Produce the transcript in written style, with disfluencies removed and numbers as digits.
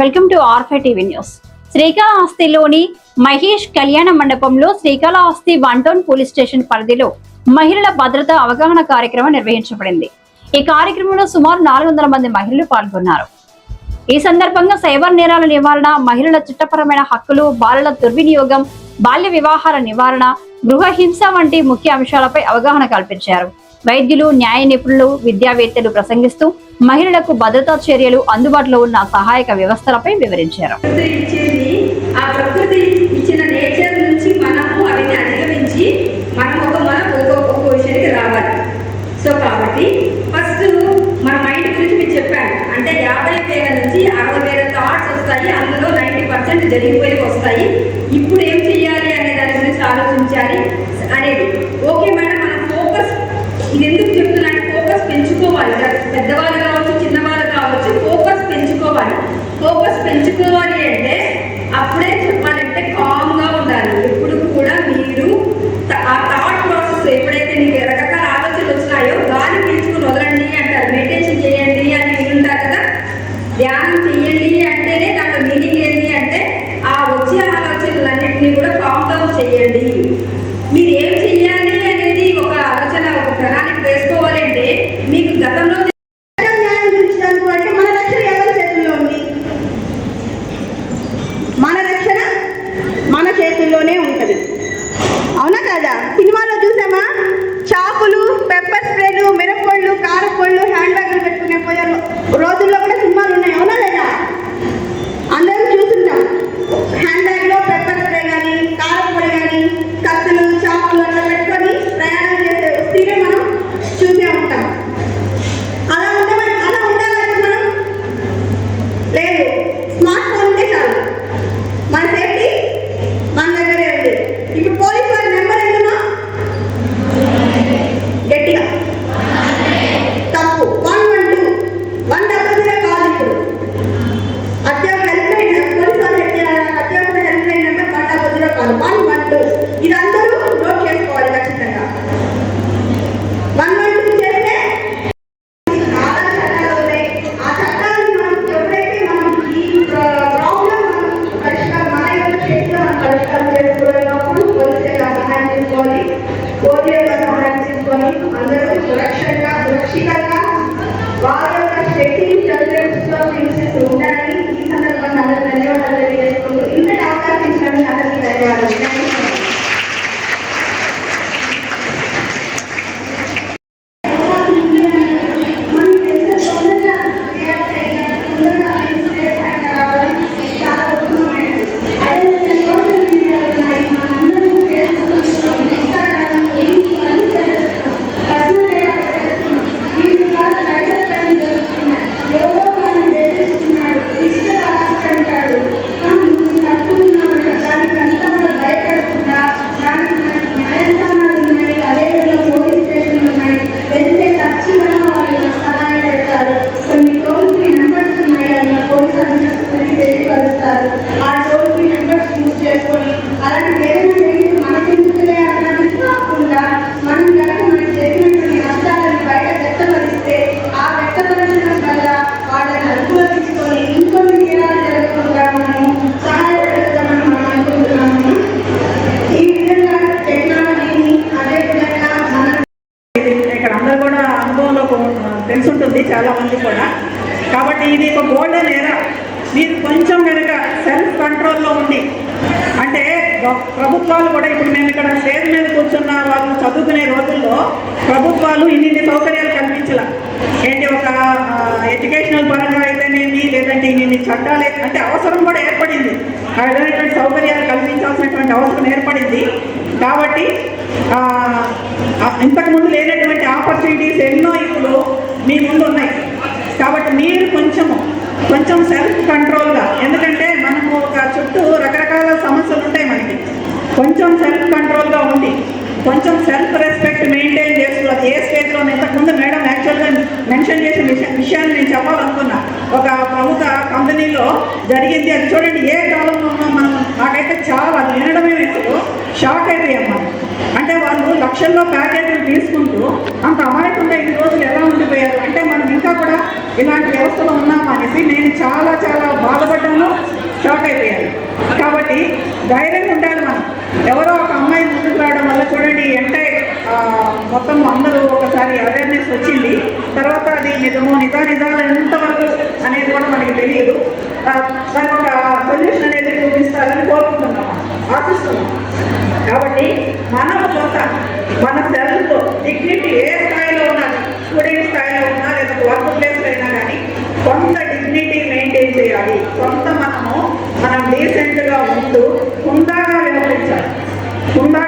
Welcome to ఆర్ఫై TV news. శ్రీకాళహస్తిలోని మహేష్ కళ్యాణ మండపంలో శ్రీకాళహస్తి 1 టౌన్ పోలీస్ స్టేషన్ పరిధిలో మహిళల భద్రత అవగాహన కార్యక్రమం నిర్వహించబడింది. ఈ కార్యక్రమంలో సుమారు 400 మంది మహిళలు పాల్గొన్నారు. ఈ సందర్భంగా సైబర్ నేరాల నివారణ, మహిళల చట్టపరమైన హక్కులు, బాలల దుర్వినియోగం, బాల్య వివాహాల నివారణ, గృహ హింస వంటి ముఖ్య అంశాలపై అవగాహన కల్పించారు. వైద్యులు, న్యాయ నిపుణులు, విద్యావేత్తలు ప్రసంగిస్తూ మహిళలకు భద్రతా చర్యలు, అందుబాటులో ఉన్న సహాయక వ్యవస్థలపై వివరించారు. సో కాబట్టి ఫస్ట్ మన మైండ్ గురించి మీకు చెప్పాను. అంటే 50,000 నుంచి 60,000 థాట్స్ వస్తాయి. అందులో 90% జరిగిపోయి వస్తాయి. ఇప్పుడు ఏం చెయ్యాలి అనే దాని గురించి ఆలోచించాలి అనేది. ఓకే మేడం, మనం ఫోకస్, ఇది ఎందుకు చెప్తున్నా అంటే ఫోకస్ పెంచుకోవాలి. పెద్దవాళ్ళు కావచ్చు, చిన్నవాళ్ళు కావచ్చు, ఫోకస్ పెంచుకోవాలి. ఫోకస్ పెంచుకోవాలి అంటే అప్పుడే చెప్పాలంటే కామ్గా ఉండాలి. ఎప్పుడు కూడా మీరు ఆ థాట్ ప్రాసెస్ ఎప్పుడైతే నీకు రకరకాల ఆలోచనలు వచ్చినాయో గాలి పీల్చుకుని వదలండి అంటారు. మెడిటేషన్ చేయండి అని వింటారు కదా. ధ్యానం చేయండి అంటేనే దాంట్లో మీనింగ్ ఏంటి అంటే ఆ వచ్చే ఆలోచనలన్నింటినీ కూడా కామ్ డౌన్ చేయండి. మీరు ఏం చెయ్యాలి అనేది ఒక ఆలోచన, ఒక ప్రణాళిక వేసుకోవాలంటే మీకు గతంలో మన చేతుల్లోనే ఉంటుంది. అవునా కదా? సినిమాలో చూసామా, చాకులు, పెప్పర్ స్ప్రేలు, మిరప్పళ్ళు, కారపళ్ళు, హ్యాండ్ బ్యాగులు పెట్టుకునే పోయే రోజుల్లో కూడా సినిమాలు ఉన్నాయి. అవునా లేదా? అందరం చూస్తుంటాం. హ్యాండ్ బ్యాగ్లో పెప్పర్ స్ప్రే కానీ, కారపొడి కానీ, కత్తులు, చాకులు అట్లా పెట్టుకొని ప్రయాణం చేసే స్త్రీని మనం చూసే ఉంటాం. అలా ఉండాలంటే మనం లేదు. స్మార్ట్ ఫోన్ ఉంటే చాలు, మన సేఫ్టీ మన దగ్గరే ఉంది. ఇప్పుడు పోలీసు వారి నెంబర్ ఎంతున్నా గట్టిగా తప్పు 112 100 కాదు. ఇప్పుడు అత్యవసర హెల్ప్ లైన్, పోలీసు వారి అత్యవసర హెల్ప్ లైన్ నెంబర్ 100 కాదు, 112. ఇది అందరూ నోట్ చేసుకోవాలి ఖచ్చితంగా. 112 చేస్తే చాలా చట్టాలు ఉన్నాయి. ఆ చట్టాలను మనం ఎప్పుడైతే మనం ఈ ప్రాబ్లం పరిష్కారం మన యొక్క చేతిలో మనం పరిష్కారం చేసుకోలేనప్పుడు పోలీసుల సహాయం తీసుకోవాలి. పోలీసుల సహాయం తీసుకొని అందరూ సురక్షితంగా వాళ్ళ యొక్క శక్తిని చదివేస్తూ ఉండాలని ఈ సందర్భంగా అందరూ ధన్యవాదాలు తెలియజేసుకుంటూ ఇంతటి అవకాశం ఇచ్చినందుకు అందరికీ ధన్యవాదాలు. తెలుసుంటుంది చాలా మంది కూడా. కాబట్టి ఇది ఒక గోల్డెన్ ఎరా. మీరు కొంచెం కనుక సెల్ఫ్ కంట్రోల్లో ఉండి, అంటే ప్రభుత్వాలు కూడా ఇప్పుడు మేము ఇక్కడ స్టేజ్ మీద కూర్చున్న వాళ్ళు చదువుకునే రోజుల్లో ప్రభుత్వాలు ఇన్ని సౌకర్యాలు కల్పించాల. ఏంటి, ఒక ఎడ్యుకేషనల్ పరంగా అయితేనేమి, లేదంటే ఇన్ని చట్టాలు, అంటే అవసరం కూడా ఏర్పడింది. ఆ విధమైనటువంటి సౌకర్యాలు కల్పించాల్సినటువంటి అవసరం ఏర్పడింది. కాబట్టి ఇంతకుముందు లేనటువంటి ఆపర్చునిటీస్ ఎన్నో ఇప్పుడు మీ ముందు ఉన్నాయి. కాబట్టి మీరు కొంచెం సెల్ఫ్ కంట్రోల్గా, ఎందుకంటే మనము ఒక చుట్టూ రకరకాల సమస్యలు ఉంటాయి మనకి. కొంచెం సెల్ఫ్ కంట్రోల్గా ఉండి, కొంచెం సెల్ఫ్ రెస్పెక్ట్ మెయింటైన్ చేసుకోవాలి. ఏ స్టేజ్లో ఇంతకుముందు మేడం యాక్చువల్గా మెన్షన్ చేసిన విషయాన్ని నేను చెప్పాలనుకున్నా. ఒక ప్రముఖ కంపెనీలో జరిగింది. అది చూడండి, ఏ కాలంలో ఉన్నాం మనం. నాకైతే చాలా వినడమే ఇప్పుడు షాక్ అయిపోయాం మనం. అంటే వాళ్ళు లక్షల్లో ప్యాకేజీలు తీసుకుంటూ అంత అమాయకంగా ఈ రోజులు ఎలా ఉండిపోయారు అంటే మనం ఇంకా కూడా ఇలాంటి వ్యవస్థలో ఉన్నామా అనేసి నేను చాలా చాలా బాధపడ్డాను, షాక్ అయిపోయాను. కాబట్టి ధైర్యంగా ఉండాలి మనం. ఎవరో ఒక అమ్మాయి ముందుకు రావడం వల్ల చూడండి మొత్తం అందరూ ఒకసారి అవేర్నెస్ వచ్చింది. తర్వాత అది నిజాలు ఎంతవరకు అనేది కూడా మనకి తెలియదు. దాని ఒక సొల్యూషన్ అనేది చూపిస్తారని కోరుకుంటున్నాం, ఆశిస్తున్నాం. కాబట్టి మనం మన సెల్ఫ్ డిగ్నిటీ ఏ స్థాయిలో ఉన్నా, స్టూడెంట్ స్థాయిలో ఉన్నా లేదా వర్క్ ప్లేస్లో అయినా కానీ కొంత డిగ్నిటీ మెయింటైన్ చేయాలి. మనం డీసెంట్గా ఉంటూ హుందాగా వ్యవహరించాలి. హుందాగా